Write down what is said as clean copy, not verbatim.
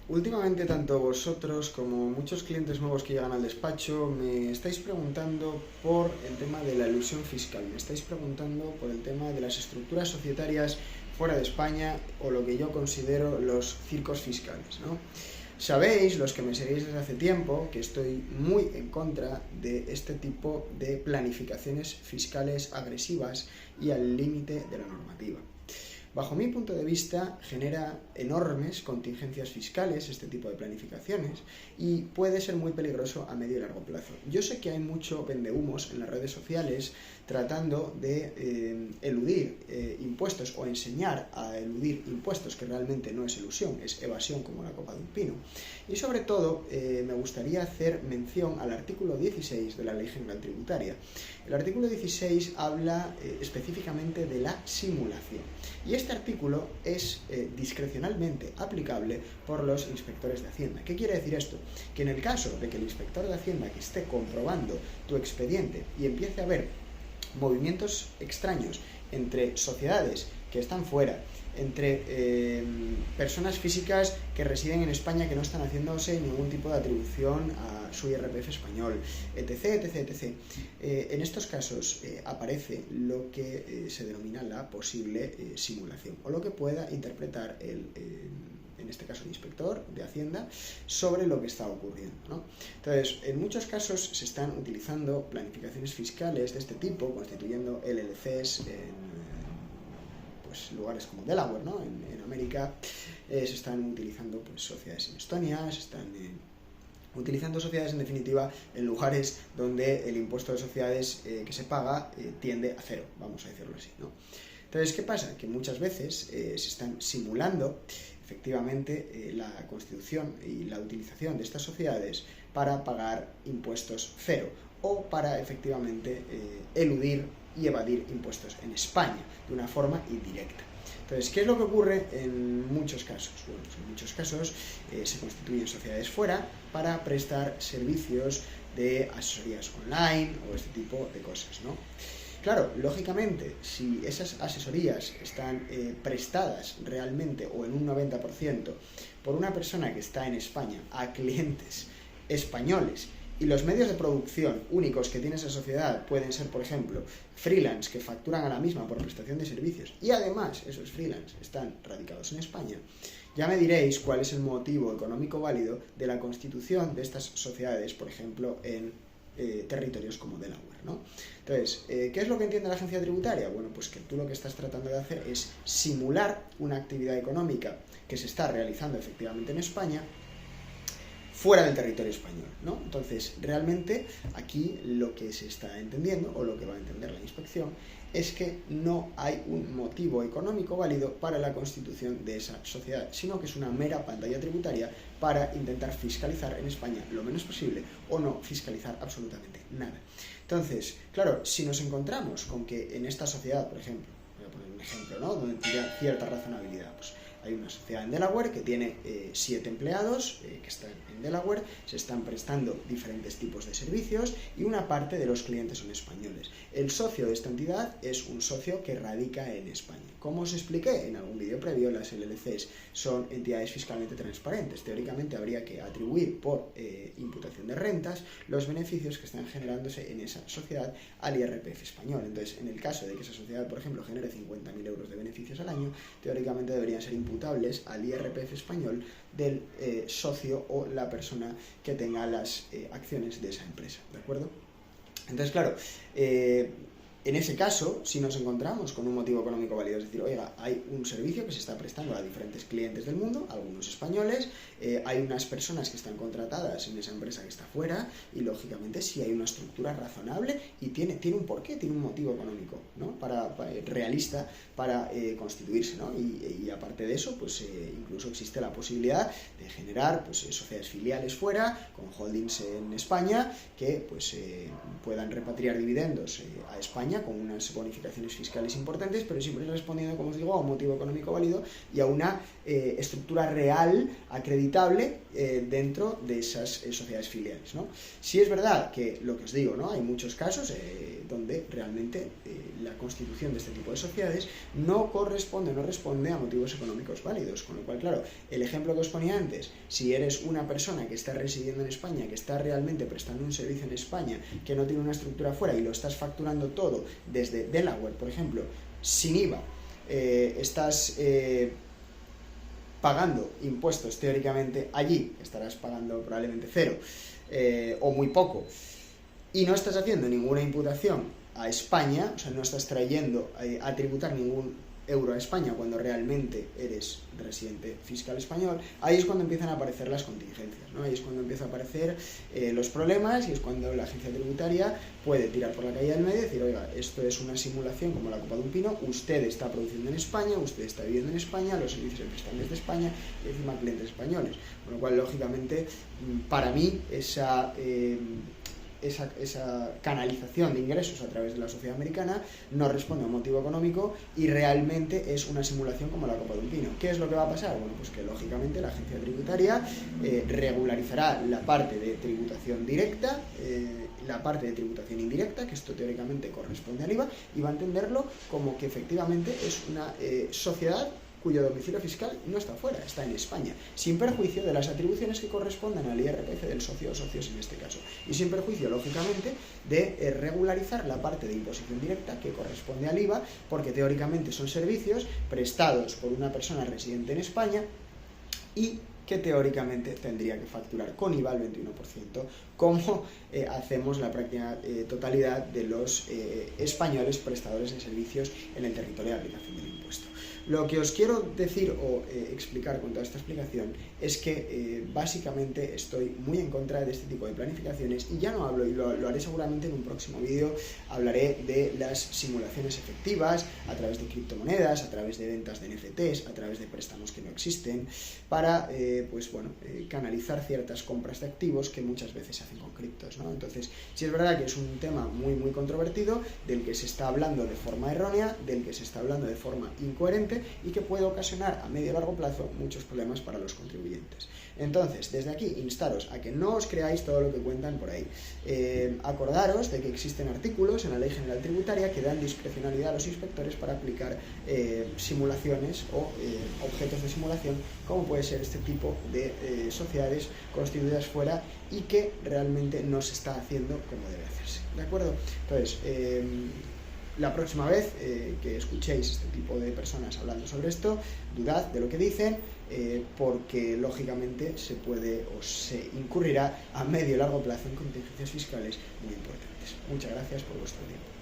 Últimamente, tanto vosotros como muchos clientes nuevos que llegan al despacho me estáis preguntando por el tema de la elusión fiscal, me estáis preguntando por el tema de las estructuras societarias fuera de España o lo que yo considero los circos fiscales, ¿no? Sabéis, los que me seguís desde hace tiempo, que estoy muy en contra de este tipo de planificaciones fiscales agresivas y al límite de la normativa. Bajo mi punto de vista, genera enormes contingencias fiscales este tipo de planificaciones y puede ser muy peligroso a medio y largo plazo. Yo sé que hay mucho vendehumos en las redes sociales tratando de eludir impuestos o enseñar a eludir impuestos, que realmente no es elusión, es evasión como la copa de un pino. Y sobre todo, me gustaría hacer mención al artículo 16 de la Ley General Tributaria. El artículo 16 habla específicamente de la simulación. Y este artículo es discrecionalmente aplicable por los inspectores de Hacienda. ¿Qué quiere decir esto? Que en el caso de que el inspector de Hacienda que esté comprobando tu expediente y empiece a haber movimientos extraños entre sociedades que están fuera, entre personas físicas que residen en España que no están haciéndose ningún tipo de atribución a su IRPF español, etc, etc, etc. En estos casos aparece lo que se denomina la posible simulación, o lo que pueda interpretar en este caso el inspector de Hacienda, sobre lo que está ocurriendo, ¿no? Entonces, en muchos casos se están utilizando planificaciones fiscales de este tipo, constituyendo LLCs en lugares como Delaware, ¿no? En América se están utilizando sociedades en Estonia, se están utilizando sociedades en definitiva en lugares donde el impuesto de sociedades que se paga tiende a cero, vamos a decirlo así, ¿no? Entonces, ¿qué pasa? Que muchas veces se están simulando efectivamente la constitución y la utilización de estas sociedades para pagar impuestos cero o para efectivamente eludir y evadir impuestos en España de una forma indirecta. Entonces, ¿qué es lo que ocurre en muchos casos? Bueno, pues en muchos casos se constituyen sociedades fuera para prestar servicios de asesorías online o este tipo de cosas, ¿no? Claro, lógicamente, si esas asesorías están prestadas realmente o en un 90% por una persona que está en España a clientes españoles y los medios de producción únicos que tiene esa sociedad pueden ser, por ejemplo, freelance que facturan a la misma por prestación de servicios y además esos freelance están radicados en España, ya me diréis cuál es el motivo económico válido de la constitución de estas sociedades, por ejemplo, en territorios como Delaware, ¿no? Entonces, ¿qué es lo que entiende la agencia tributaria? Bueno, pues que tú lo que estás tratando de hacer es simular una actividad económica que se está realizando efectivamente en España fuera del territorio español, ¿no? Entonces, realmente aquí lo que se está entendiendo, o lo que va a entender la inspección, es que no hay un motivo económico válido para la constitución de esa sociedad, sino que es una mera pantalla tributaria para intentar fiscalizar en España lo menos posible o no fiscalizar absolutamente nada. Entonces, claro, si nos encontramos con que en esta sociedad, por ejemplo, voy a poner un ejemplo, ¿no?, donde tiene cierta razonabilidad, pues hay una sociedad en Delaware que tiene 7 empleados que están en Delaware, se están prestando diferentes tipos de servicios y una parte de los clientes son españoles. El socio de esta entidad es un socio que radica en España. Como os expliqué en algún vídeo previo, las LLCs son entidades fiscalmente transparentes. Teóricamente habría que atribuir por imputación de rentas los beneficios que están generándose en esa sociedad al IRPF español. Entonces, en el caso de que esa sociedad, por ejemplo, genere 50.000 euros de beneficios al año, teóricamente deberían ser imputables al IRPF español del socio o la persona que tenga las acciones de esa empresa, ¿de acuerdo? Entonces, claro, en ese caso, si nos encontramos con un motivo económico válido, es decir, oiga, hay un servicio que se está prestando a diferentes clientes del mundo, algunos españoles, hay unas personas que están contratadas en esa empresa que está fuera, y lógicamente si hay una estructura razonable y tiene un porqué, tiene un motivo económico, ¿no?, realista para constituirse, ¿no? Y aparte de eso, pues incluso existe la posibilidad de generar sociedades filiales fuera, con holdings en España, que puedan repatriar dividendos a España España con unas bonificaciones fiscales importantes, pero siempre respondiendo, como os digo, a un motivo económico válido y a una estructura real, acreditable, dentro de esas sociedades filiales, ¿no? Sí es verdad que, lo que os digo, ¿no? Hay muchos casos donde realmente la constitución de este tipo de sociedades no responde a motivos económicos válidos, con lo cual, claro, el ejemplo que os ponía antes, si eres una persona que está residiendo en España, que está realmente prestando un servicio en España, que no tiene una estructura fuera y lo estás facturando todo desde Delaware, por ejemplo, sin IVA, estás pagando impuestos teóricamente allí, estarás pagando probablemente cero o muy poco, y no estás haciendo ninguna imputación a España, o sea, no estás trayendo a tributar ningún euro a España cuando realmente eres residente fiscal español, ahí es cuando empiezan a aparecer las contingencias, ¿no? Ahí es cuando empiezan a aparecer los problemas, y es cuando la agencia tributaria puede tirar por la calle del medio y decir, oiga, esto es una simulación como la copa de un pino, usted está produciendo en España, usted está viviendo en España, los servicios se prestan desde España y encima clientes españoles, con lo cual, lógicamente, para mí esa canalización de ingresos a través de la sociedad americana no responde a un motivo económico y realmente es una simulación como la copa de un pino. ¿Qué es lo que va a pasar? Bueno, pues que lógicamente la agencia tributaria regularizará la parte de tributación directa, la parte de tributación indirecta, que esto teóricamente corresponde al IVA, y va a entenderlo como que efectivamente es una sociedad cuyo domicilio fiscal no está fuera, está en España, sin perjuicio de las atribuciones que corresponden al IRPF del socio o socios en este caso, y sin perjuicio, lógicamente, de regularizar la parte de imposición directa que corresponde al IVA, porque teóricamente son servicios prestados por una persona residente en España y que teóricamente tendría que facturar con IVA el 21%, como hacemos la práctica totalidad de los españoles prestadores de servicios en el territorio de aplicación del impuesto. Lo que os quiero decir o explicar con toda esta explicación es que básicamente estoy muy en contra de este tipo de planificaciones, y ya no hablo, y lo haré seguramente en un próximo vídeo, hablaré de las simulaciones efectivas a través de criptomonedas, a través de ventas de NFTs, a través de préstamos que no existen, para canalizar ciertas compras de activos que muchas veces se hacen con criptos, ¿no? Entonces, sí es verdad que es un tema muy controvertido, del que se está hablando de forma errónea, del que se está hablando de forma incoherente, y que puede ocasionar a medio y largo plazo muchos problemas para los contribuyentes. Entonces, desde aquí, instaros a que no os creáis todo lo que cuentan por ahí. Acordaros de que existen artículos en la Ley General Tributaria que dan discrecionalidad a los inspectores para aplicar simulaciones o objetos de simulación, como puede ser este tipo de sociedades constituidas fuera y que realmente no se está haciendo como debe hacerse, ¿de acuerdo? Entonces, la próxima vez que escuchéis este tipo de personas hablando sobre esto, dudad de lo que dicen, porque lógicamente se puede o se incurrirá a medio y largo plazo en contingencias fiscales muy importantes. Muchas gracias por vuestro tiempo.